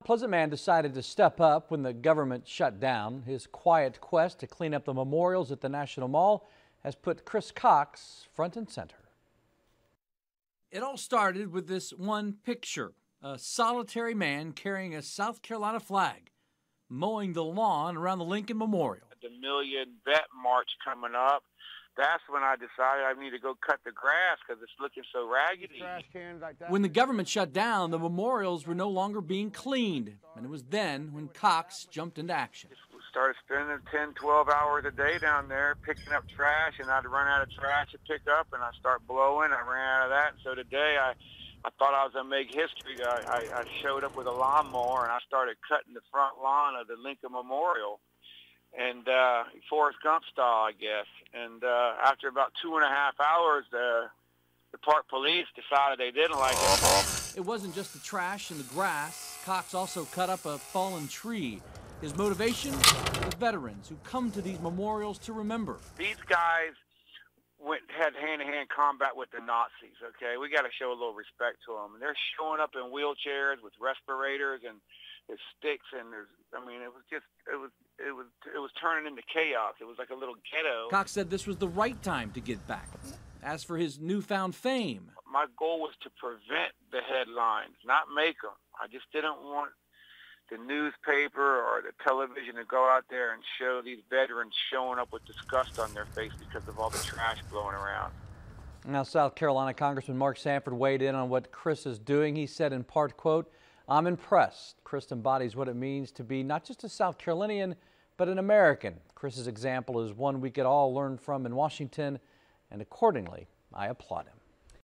Pleasant Man decided to step up when the government shut down. His quiet quest to clean up the memorials at the National Mall has put Chris Cox front and center. It all started with this one picture, a solitary man carrying a South Carolina flag, mowing the lawn around the Lincoln Memorial. The Million Vet March coming up. That's when I decided I need to go cut the grass because it's looking so raggedy. Trash cans like that. When the government shut down, the memorials were no longer being cleaned, and it was then when Cox jumped into action. Started spending 10, 12 hours a day down there picking up trash, and I'd run out of trash to pick up, and I'd start blowing. I ran out of that, and so today I thought I was going to make history. I showed up with a lawnmower, and I started cutting the front lawn of the Lincoln Memorial. And Forrest Gump style, I guess. And after about 2.5 hours, the park police decided they didn't like it. It wasn't just the trash and the grass. Cox also cut up a fallen tree. His motivation? The veterans who come to these memorials to remember. These guys had hand-to-hand combat with the Nazis, okay? We got to show a little respect to them. And they're showing up in wheelchairs with respirators and there's sticks, and it was turning into chaos. It was like a little ghetto. Cox said this was the right time to get back. As for his newfound fame, my goal was to prevent the headlines, not make them. I just didn't want the newspaper or the television to go out there and show these veterans showing up with disgust on their face because of all the trash blowing around. Now, South Carolina Congressman Mark Sanford weighed in on what Chris is doing. He said in part, quote, "I'm impressed. Chris embodies what it means to be not just a South Carolinian, but an American. Chris's example is one we could all learn from in Washington, and accordingly, I applaud him."